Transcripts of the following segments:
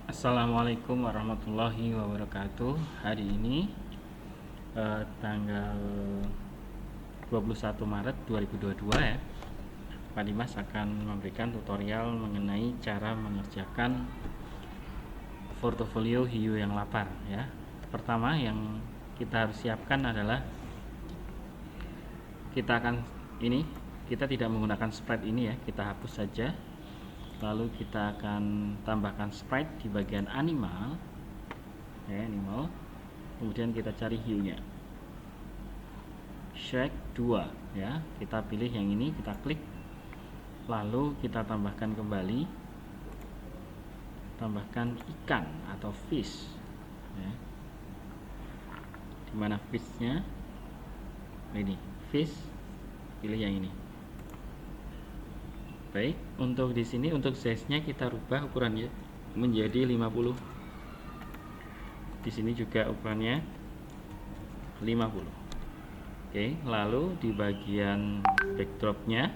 Assalamualaikum warahmatullahi wabarakatuh. Hari ini tanggal 21 Maret 2022 ya. Pak Dimas akan memberikan tutorial mengenai cara mengerjakan portofolio hiu yang lapar ya. Pertama yang kita harus siapkan adalah kita tidak menggunakan sprite ini ya, kita hapus saja. Lalu kita akan tambahkan sprite di bagian animal ya, kemudian kita cari hiunya, Shrek 2 ya, kita pilih yang ini, kita klik, lalu kita tambahkan kembali, tambahkan ikan atau fish ya. Dimana fishnya? Ini fish, pilih yang ini. Baik, untuk di sini untuk size-nya kita rubah ukurannya menjadi 50. Di sini juga ukurannya 50. Oke, lalu di bagian backdrop-nya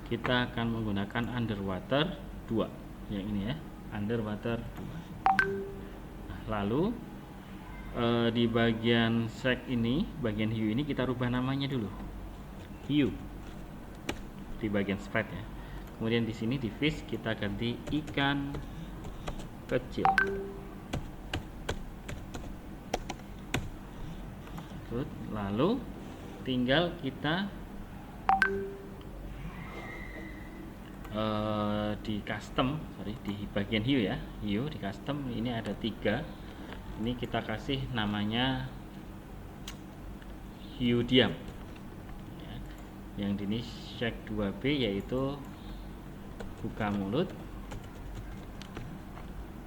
kita akan menggunakan underwater 2. Yang ini ya, underwater 2. Nah, lalu di bagian shark ini, bagian hiu ini kita rubah namanya dulu. Hiu di bagian sprite ya. Kemudian di sini di fish kita ganti ikan kecil. Lalu tinggal kita di custom, di bagian hiu ya, hiu di custom ini ada 3. Ini kita kasih namanya hiu diam. Yang ini Shrek 2B yaitu buka mulut,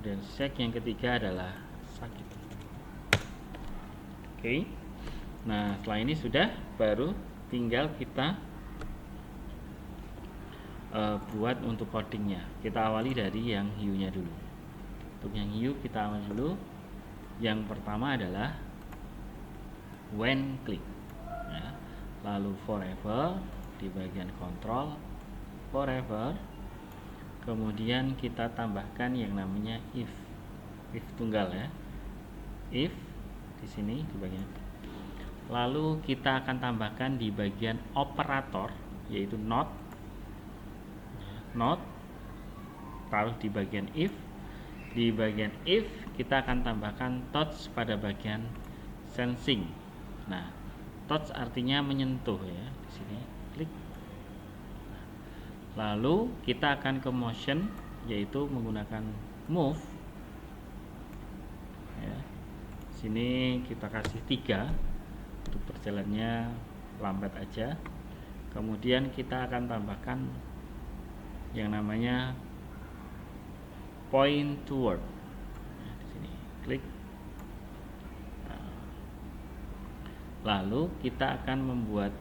dan Shrek yang ketiga adalah sakit. Oke. Nah, setelah ini sudah, baru tinggal kita buat untuk codingnya. Kita awali dari yang hiunya dulu. Untuk yang hiu kita awali dulu. Yang pertama adalah when click ya. Lalu forever di bagian kontrol forever, kemudian kita tambahkan yang namanya if tunggal ya, if di sini di bagian. Lalu kita akan tambahkan di bagian operator yaitu not taruh di bagian if. Di bagian if kita akan tambahkan touch pada bagian sensing. Nah, touch artinya menyentuh ya, di sini klik. Lalu kita akan ke motion yaitu menggunakan move ya. Sini kita kasih 3 untuk berjalannya lambat aja. Kemudian kita akan tambahkan yang namanya point toward nah, di sini klik. Lalu kita akan membuat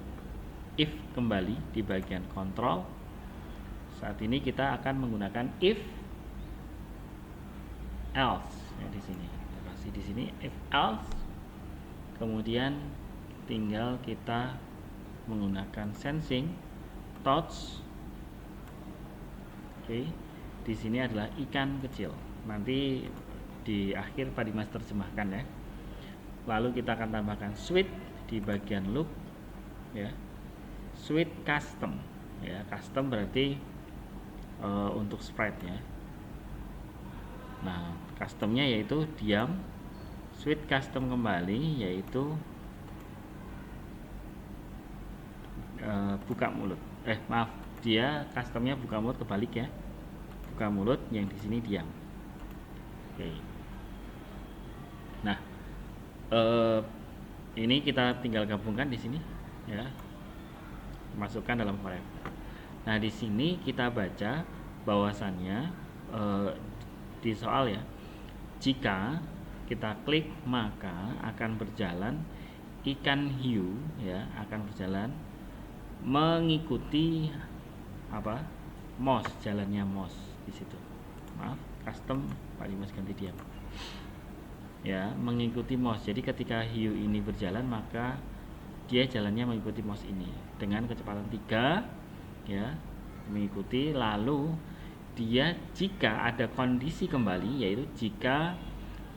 if kembali di bagian kontrol. Saat ini kita akan menggunakan if else ya, di sini. Kita kasih di sini if else. Kemudian tinggal kita menggunakan sensing touch. Oke. Di sini adalah ikan kecil. Nanti di akhir Pak Dimas terjemahkan ya. Lalu kita akan tambahkan switch di bagian loop ya, switch custom ya, custom berarti untuk sprite ya. Nah, customnya yaitu diam, switch custom kembali yaitu buka mulut. Maaf, dia customnya buka mulut kebalik ya, buka mulut, yang di sini diam. Oke. Nah, ini kita tinggal gabungkan di sini ya, masukkan dalam forever. Nah, di sini kita baca bahwasannya di soal ya, jika kita klik maka akan berjalan ikan hiu ya, akan berjalan mengikuti apa? Mouse, jalannya mouse di situ. Maaf, custom Pak Dimas ganti diam. Ya, mengikuti mouse. Jadi ketika hiu ini berjalan maka dia jalannya mengikuti mouse ini dengan kecepatan 3 ya, mengikuti. Lalu dia jika ada kondisi kembali, yaitu jika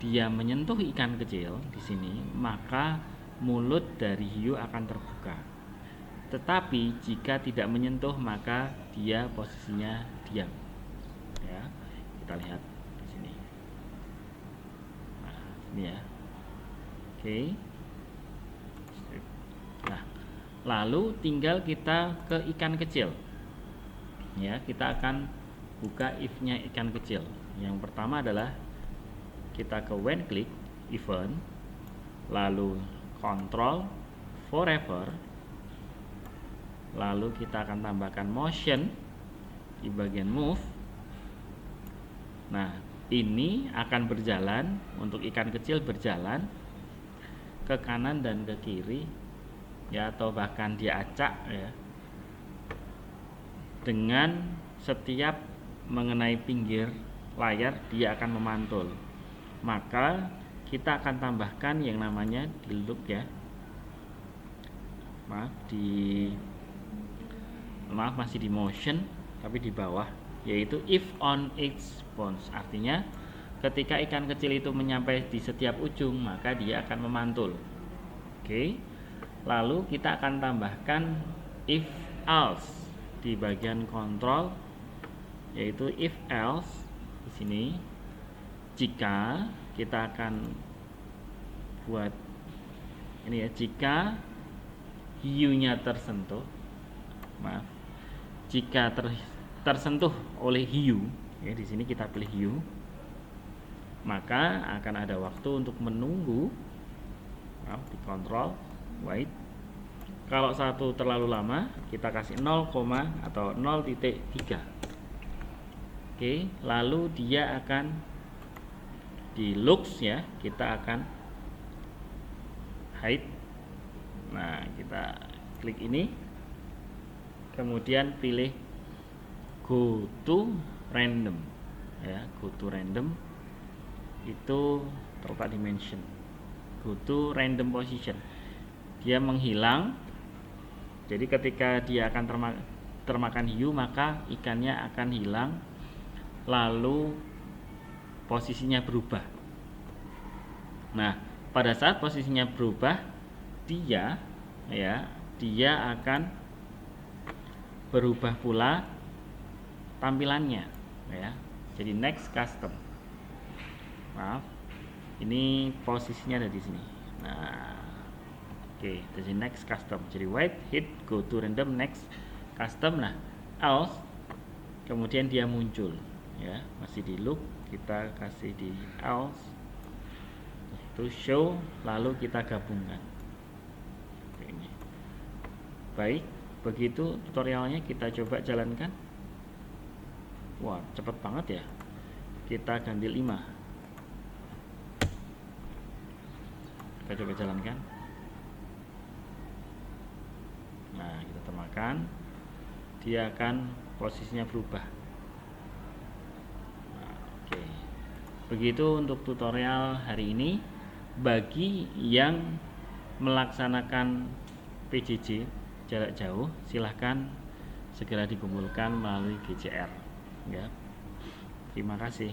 dia menyentuh ikan kecil di sini, maka mulut dari hiu akan terbuka. Tetapi jika tidak menyentuh, maka dia posisinya diam. Ya, kita lihat di sini. Nah, ini ya. Oke. Nah, lalu tinggal kita ke ikan kecil. Ya, kita akan buka if-nya ikan kecil. Yang pertama adalah kita ke when click event, lalu control forever, lalu kita akan tambahkan motion di bagian move. Nah, ini akan berjalan, untuk ikan kecil berjalan ke kanan dan ke kiri, ya, atau bahkan diacak, ya, dengan setiap mengenai pinggir layar dia akan memantul. Maka kita akan tambahkan yang namanya di loop, ya, maaf masih di motion tapi di bawah, yaitu if on each bounce. Artinya ketika ikan kecil itu menyampai di setiap ujung, maka dia akan memantul. Oke. Lalu kita akan tambahkan if else di bagian kontrol, yaitu if else di sini. Jika kita akan buat ini, ya, jika hiunya tersentuh, jika tersentuh oleh hiu, ya, di sini kita pilih hiu, maka akan ada waktu untuk menunggu, di kontrol wait. Kalau satu terlalu lama, kita kasih 0, atau 0.3. Oke, lalu dia akan di looks, ya, kita akan hide. Nah, kita klik ini, kemudian pilih go to random, ya, go to random itu terletak di mention, go to random position, dia menghilang. Jadi ketika dia akan termakan hiu, maka ikannya akan hilang, lalu posisinya berubah. Nah, pada saat posisinya berubah, dia akan berubah pula tampilannya, ya. Jadi next custom. Maaf, ini posisinya ada di sini. Nah, oke, jadi next custom. Jadi wait, hit, go to random, next custom. Nah, else, kemudian dia muncul, ya, masih di loop. Kita kasih di else itu show, lalu kita gabungkan. Ini baik, begitu tutorialnya. Kita coba jalankan. Wah, cepet banget, ya. Kita ganti 5. Kita coba jalankan. Nah, kita temakan, dia akan posisinya berubah. Begitu untuk tutorial hari ini. Bagi yang melaksanakan PJJ jarak jauh, silahkan segera dikumpulkan melalui GCR, ya. Terima kasih.